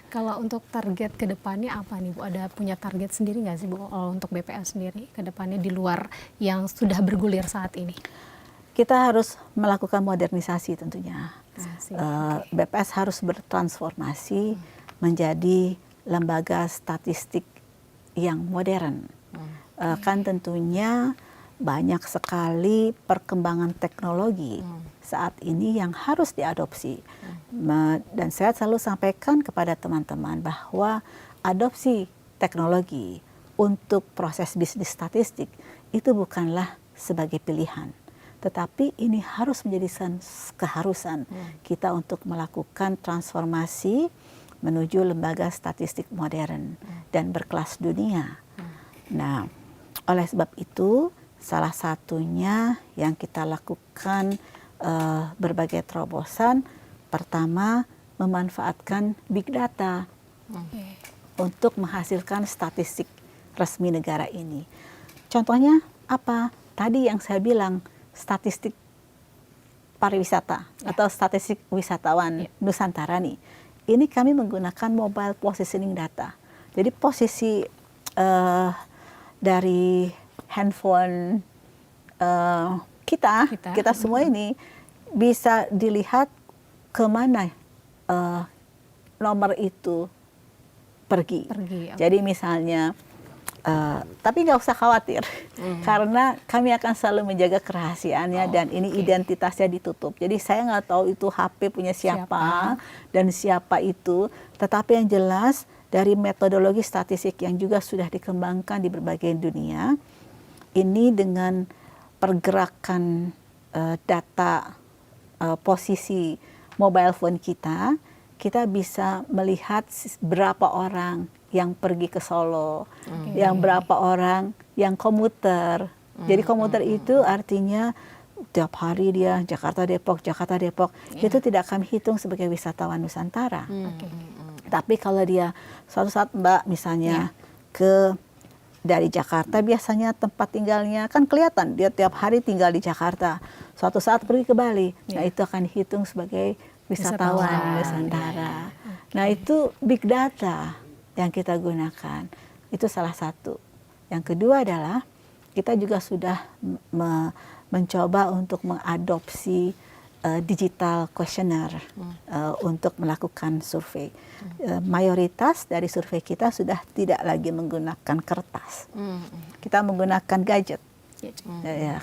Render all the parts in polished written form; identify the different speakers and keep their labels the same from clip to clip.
Speaker 1: Kalau untuk target ke depannya apa nih Bu? Ada punya target sendiri nggak sih Bu untuk BPS sendiri ke depannya di luar yang sudah bergulir saat ini?
Speaker 2: Kita harus melakukan modernisasi tentunya.
Speaker 1: Okay.
Speaker 2: BPS harus bertransformasi menjadi lembaga statistik yang modern. Kan tentunya banyak sekali perkembangan teknologi saat ini yang harus diadopsi. Dan saya selalu sampaikan kepada teman-teman bahwa adopsi teknologi untuk proses bisnis statistik itu bukanlah sebagai pilihan, tetapi ini harus menjadi keharusan kita untuk melakukan transformasi menuju lembaga statistik modern dan berkelas dunia. Nah, oleh sebab itu salah satunya yang kita lakukan berbagai terobosan, pertama memanfaatkan big data untuk menghasilkan statistik resmi negara ini. Contohnya apa? Tadi yang saya bilang, statistik pariwisata atau statistik wisatawan Nusantara nih. Ini kami menggunakan mobile positioning data. Jadi posisi dari handphone kita semua ini bisa dilihat kemana nomor itu pergi. Jadi misalnya, tapi nggak usah khawatir, karena kami akan selalu menjaga kerahasiaannya dan ini identitasnya ditutup. Jadi saya nggak tahu itu HP punya siapa dan siapa itu, tetapi yang jelas dari metodologi statistik yang juga sudah dikembangkan di berbagai dunia, ini dengan pergerakan data posisi mobile phone kita bisa melihat berapa orang yang pergi ke Solo, yang berapa orang yang komuter. Jadi komuter itu artinya tiap hari dia Jakarta Depok, itu tidak kami hitung sebagai wisatawan Nusantara. Tapi kalau dia suatu saat Mbak misalnya dari Jakarta, biasanya tempat tinggalnya kan kelihatan dia tiap hari tinggal di Jakarta. Suatu saat pergi ke Bali, nah itu akan dihitung sebagai wisatawan Nusantara. Nah itu big data yang kita gunakan. Itu salah satu. Yang kedua adalah kita juga sudah mencoba untuk mengadopsi digital questionnaire untuk melakukan survei. Mayoritas dari survei kita sudah tidak lagi menggunakan kertas. Kita menggunakan gadget.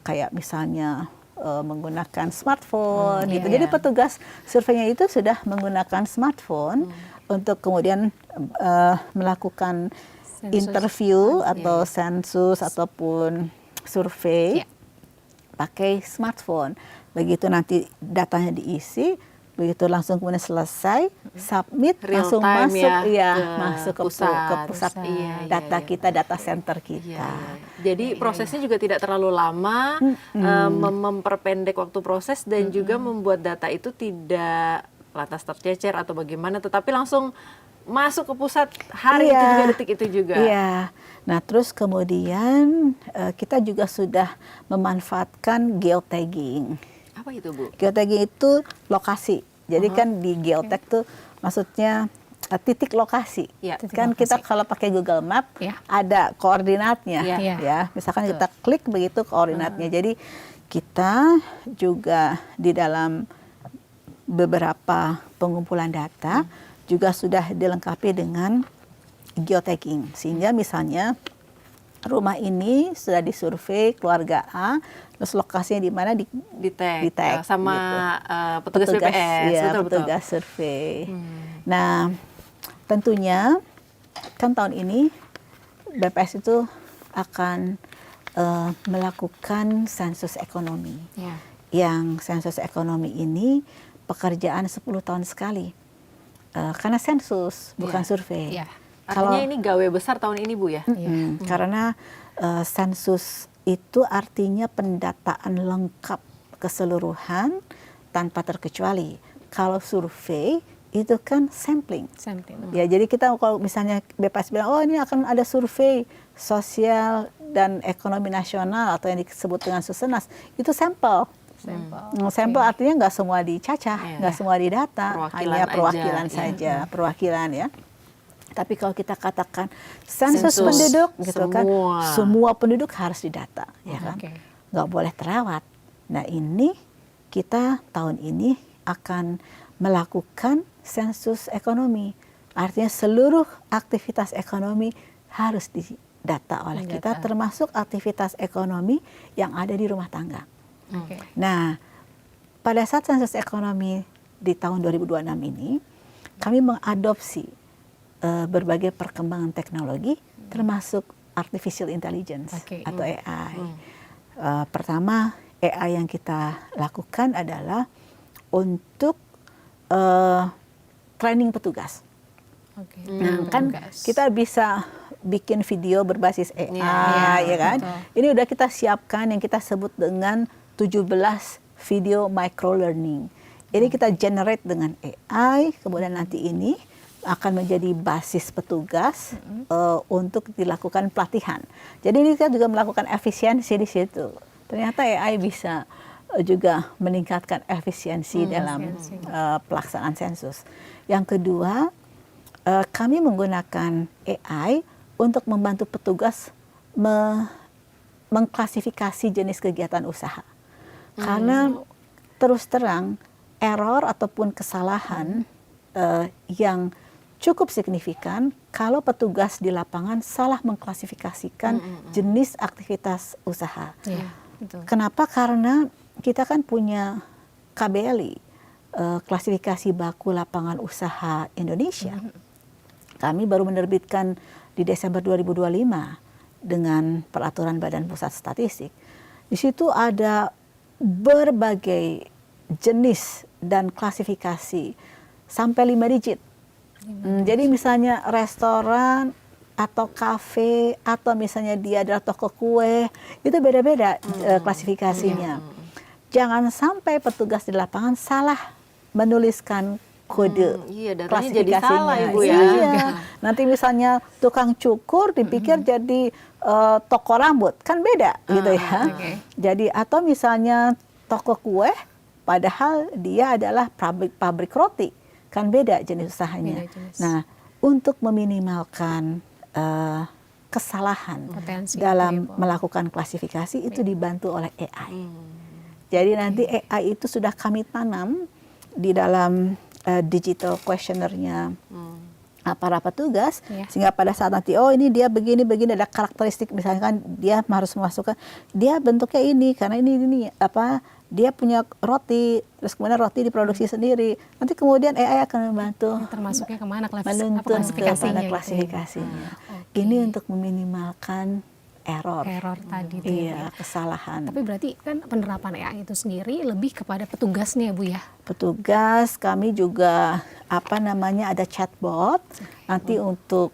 Speaker 2: Kayak misalnya menggunakan smartphone gitu. Jadi petugas surveinya itu sudah menggunakan smartphone untuk kemudian melakukan interview atau sensus ataupun survei pakai smartphone. Begitu nanti datanya diisi, begitu langsung kemudian selesai, submit, langsung masuk ke pusat data kita, data center kita.
Speaker 3: Jadi prosesnya juga tidak terlalu lama, memperpendek waktu proses dan juga membuat data itu tidak lantas tercecer atau bagaimana, tetapi langsung masuk ke pusat hari itu juga, detik itu juga.
Speaker 2: Nah terus kemudian kita juga sudah memanfaatkan geotagging.
Speaker 3: Apa itu Bu?
Speaker 2: Geotagging itu lokasi. Jadi kan di geotag tuh maksudnya titik lokasi. Kan kita kalau pakai Google Map ada koordinatnya. Misalkan kita klik begitu koordinatnya. Jadi kita juga di dalam beberapa pengumpulan data juga sudah dilengkapi dengan geotagging. Sehingga misalnya rumah ini sudah disurvei keluarga A, terus lokasinya di mana di tag
Speaker 3: sama gitu. Petugas BPS,
Speaker 2: petugas survei. Nah, tentunya kan tahun ini BPS itu akan melakukan sensus ekonomi. Yang sensus ekonomi ini pekerjaan 10 tahun sekali. Karena sensus bukan survei.
Speaker 3: Artinya ini gawe besar tahun ini Bu ya?
Speaker 2: Karena sensus itu artinya pendataan lengkap keseluruhan tanpa terkecuali. Kalau survei itu kan sampling. Ya, jadi kita kalau misalnya BPS bilang, oh ini akan ada survei sosial dan ekonomi nasional atau yang disebut dengan Susenas, itu sampel. Sampel artinya nggak semua dicacah, nggak semua didata, hanya perwakilan saja, perwakilan ya. Tapi kalau kita katakan sensus penduduk, gitu kan, semua penduduk harus didata, ya kan, nggak boleh terlewat. Nah ini kita tahun ini akan melakukan sensus ekonomi, artinya seluruh aktivitas ekonomi harus didata oleh kita, termasuk aktivitas ekonomi yang ada di rumah tangga. Nah, pada saat sensus ekonomi di tahun 2026 ini, kami mengadopsi berbagai perkembangan teknologi, termasuk artificial intelligence atau AI. Pertama, AI yang kita lakukan adalah untuk training petugas. Nah, kan kita bisa bikin video berbasis AI, ya kan? Ini udah kita siapkan yang kita sebut dengan 17 video micro learning. Ini kita generate dengan AI, kemudian nanti ini akan menjadi basis petugas untuk dilakukan pelatihan. Jadi ini kita juga melakukan efisiensi di situ. Ternyata AI bisa juga meningkatkan efisiensi dalam pelaksanaan sensus. Yang kedua, kami menggunakan AI untuk membantu petugas mengklasifikasi jenis kegiatan usaha. Karena terus terang error ataupun kesalahan yang cukup signifikan kalau petugas di lapangan salah mengklasifikasikan jenis aktivitas usaha. Kenapa? Karena kita kan punya KBLI, klasifikasi baku lapangan usaha Indonesia. Kami baru menerbitkan di Desember 2025 dengan peraturan Badan Pusat Statistik. Di situ ada berbagai jenis dan klasifikasi sampai 5 digit. Jadi misalnya restoran atau kafe atau misalnya dia adalah toko kue, itu beda-beda klasifikasinya. Jangan sampai petugas di lapangan salah menuliskan kode
Speaker 3: datanya jadi salah, Ibu ya.
Speaker 2: Iya. Nanti misalnya tukang cukur dipikir jadi toko rambut, kan beda gitu ya. Jadi atau misalnya toko kue padahal dia adalah pabrik roti, kan beda jenis usahanya. Nah, untuk meminimalkan kesalahan potensi dalam melakukan klasifikasi itu dibantu oleh AI. Jadi nanti AI itu sudah kami tanam di dalam digital questionnaire-nya para petugas, sehingga pada saat nanti ini dia begini ada karakteristik, misalkan dia harus memasukkan dia bentuknya ini karena ini dia punya roti, terus kemudian roti diproduksi sendiri. Nanti kemudian AI akan membantu
Speaker 1: termasuknya kemana
Speaker 2: klasifikasinya. Ini untuk meminimalkan error tadi kesalahan.
Speaker 1: Tapi berarti kan penerapan AI itu sendiri lebih kepada petugasnya, Bu ya?
Speaker 2: Petugas, kami juga ada chatbot nanti untuk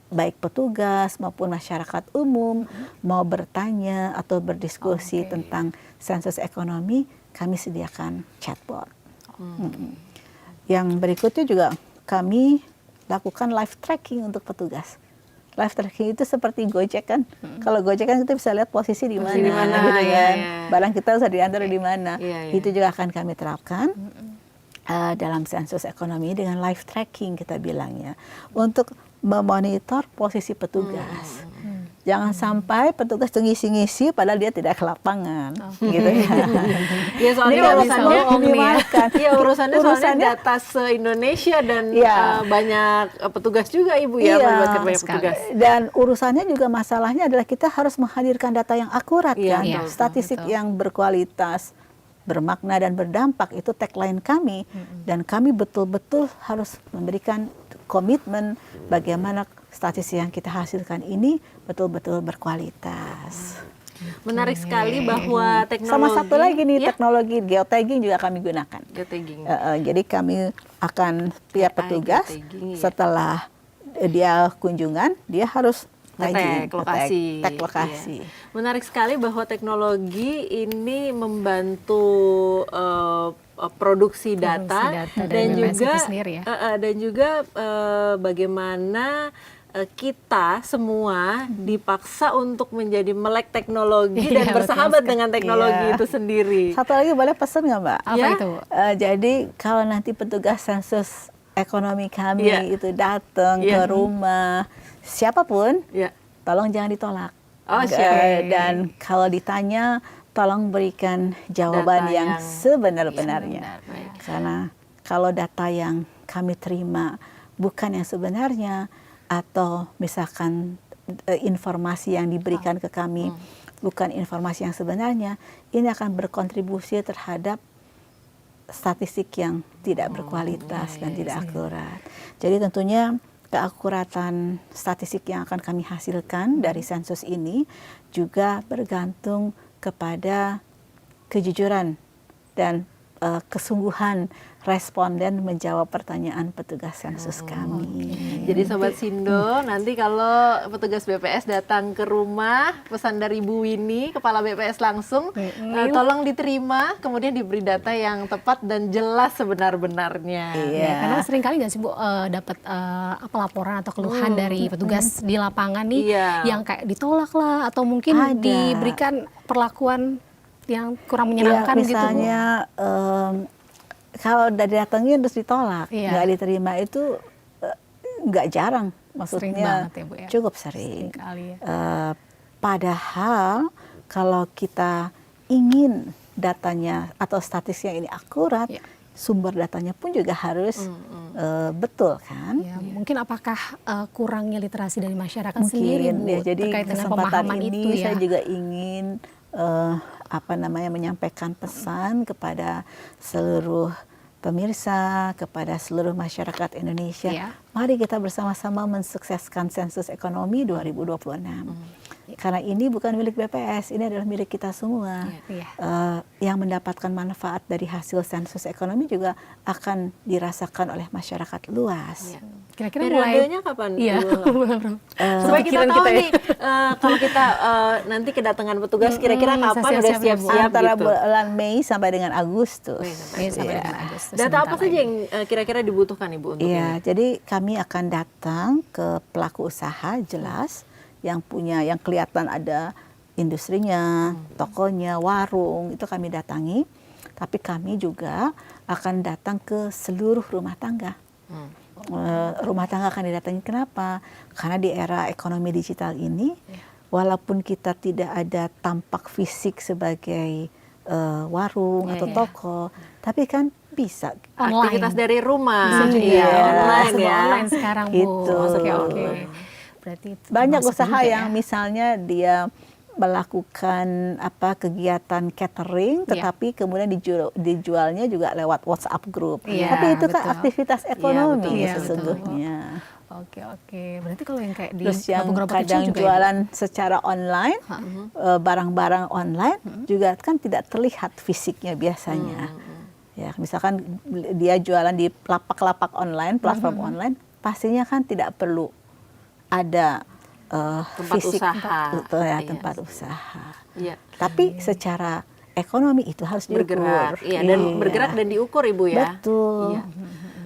Speaker 2: baik petugas maupun masyarakat umum mau bertanya atau berdiskusi tentang sensus ekonomi, kami sediakan chatbot. Yang berikutnya juga kami lakukan live tracking untuk petugas. Live tracking itu seperti Gojek kan. Kalau Gojek kan kita bisa lihat posisi di mana gitu kan. Barang kita bisa diantar di mana. Itu juga akan kami terapkan dalam sensus ekonomi dengan live tracking kita bilangnya. Untuk memonitor posisi petugas. Jangan sampai petugas ngisi-ngisi padahal dia tidak ke lapangan, gitu ya.
Speaker 3: Ya soalnya urusannya data se-Indonesia dan banyak petugas juga, Ibu ya, melibatkan banyak petugas.
Speaker 2: Dan urusannya juga masalahnya adalah kita harus menghadirkan data yang akurat kan, statistik yang berkualitas, bermakna dan berdampak, itu tagline kami. Dan kami betul-betul harus memberikan komitmen bagaimana statistik yang kita hasilkan ini betul-betul berkualitas.
Speaker 3: Menarik sekali bahwa teknologi.
Speaker 2: Sama satu lagi nih, teknologi geotagging juga kami gunakan. Jadi kami akan tiap petugas setelah dia kunjungan, dia harus
Speaker 3: tag lokasi. Menarik sekali bahwa teknologi ini membantu produksi data dan juga bagaimana kita semua dipaksa untuk menjadi melek teknologi dan bersahabat dengan teknologi itu sendiri.
Speaker 2: Satu lagi boleh pesan nggak, Mbak?
Speaker 1: Apa itu?
Speaker 2: Jadi kalau nanti petugas sensus ekonomi kami itu datang ke rumah siapapun, tolong jangan ditolak. Dan kalau ditanya, tolong berikan jawaban yang sebenar-benarnya. Karena kalau data yang kami terima bukan yang sebenarnya, atau misalkan informasi yang diberikan ke kami bukan informasi yang sebenarnya, ini akan berkontribusi terhadap statistik yang tidak berkualitas dan tidak akurat. Jadi tentunya keakuratan statistik yang akan kami hasilkan dari sensus ini juga bergantung kepada kejujuran dan kesungguhan responden menjawab pertanyaan petugas sensus kami.
Speaker 3: Jadi Sobat Sindo, nanti kalau petugas BPS datang ke rumah, pesan dari Bu Winnie, Kepala BPS langsung, tolong diterima, kemudian diberi data yang tepat dan jelas sebenar-benarnya.
Speaker 1: Karena sering kali nggak sih Bu dapat laporan atau keluhan dari petugas di lapangan nih, yang kayak ditolak lah, atau mungkin diberikan perlakuan yang kurang menyenangkan gitu, Bu.
Speaker 2: Misalnya kalau udah datangin terus ditolak, nggak diterima itu nggak jarang, maksudnya
Speaker 1: ya, Bu, ya?
Speaker 2: Cukup sering.
Speaker 1: Kali ya.
Speaker 2: Padahal kalau kita ingin datanya atau statistiknya ini akurat, sumber datanya pun juga harus betul kan?
Speaker 1: Mungkin apakah kurangnya literasi dari masyarakat
Speaker 2: Mungkin,
Speaker 1: sendiri, Bu,
Speaker 2: jadi
Speaker 1: terkait dengan
Speaker 2: kesempatan
Speaker 1: pemahaman
Speaker 2: ini
Speaker 1: itu
Speaker 2: saya juga ingin menyampaikan pesan kepada seluruh pemirsa, kepada seluruh masyarakat Indonesia. Mari kita bersama-sama mensukseskan sensus ekonomi 2026. Karena ini bukan milik BPS, ini adalah milik kita semua. Yang mendapatkan manfaat dari hasil sensus ekonomi juga akan dirasakan oleh masyarakat luas.
Speaker 1: Kira-kira
Speaker 3: periodenya kapan? Supaya kita tahu nih, kalau kita nanti kedatangan petugas, kira-kira kapan udah siap-siap
Speaker 2: antara
Speaker 3: gitu.
Speaker 2: bulan Mei sampai dengan Agustus.
Speaker 1: Sampai dengan Agustus.
Speaker 3: Data apa saja yang kira-kira dibutuhkan Ibu untuk ini?
Speaker 2: Jadi kami akan datang ke pelaku usaha jelas, yang kelihatan ada industrinya, tokonya, warung, itu kami datangi. Tapi kami juga akan datang ke seluruh rumah tangga. Rumah tangga akan didatangi, kenapa? Karena di era ekonomi digital ini, walaupun kita tidak ada tampak fisik sebagai warung atau toko, tapi kan bisa
Speaker 3: aktivitas dari rumah,
Speaker 1: online sekarang, Bu.
Speaker 2: Gitu.
Speaker 1: Oke. Berarti
Speaker 2: banyak usaha yang misalnya dia melakukan kegiatan catering, tetapi kemudian dijualnya juga lewat WhatsApp group. Tapi itu kan aktivitas ekonomi sesungguhnya.
Speaker 1: Oke. Berarti kalau yang kayak di
Speaker 2: terus yang kadang jualan secara online, barang-barang online juga kan tidak terlihat fisiknya biasanya. Ya, misalkan dia jualan di lapak-lapak online, platform online, pastinya kan tidak perlu ada
Speaker 3: tempat
Speaker 2: fisik
Speaker 3: usaha.
Speaker 2: Tempat usaha. Tapi secara ekonomi itu harus
Speaker 3: bergerak,
Speaker 2: diukur.
Speaker 3: dan bergerak dan diukur Ibu ya.
Speaker 2: Betul.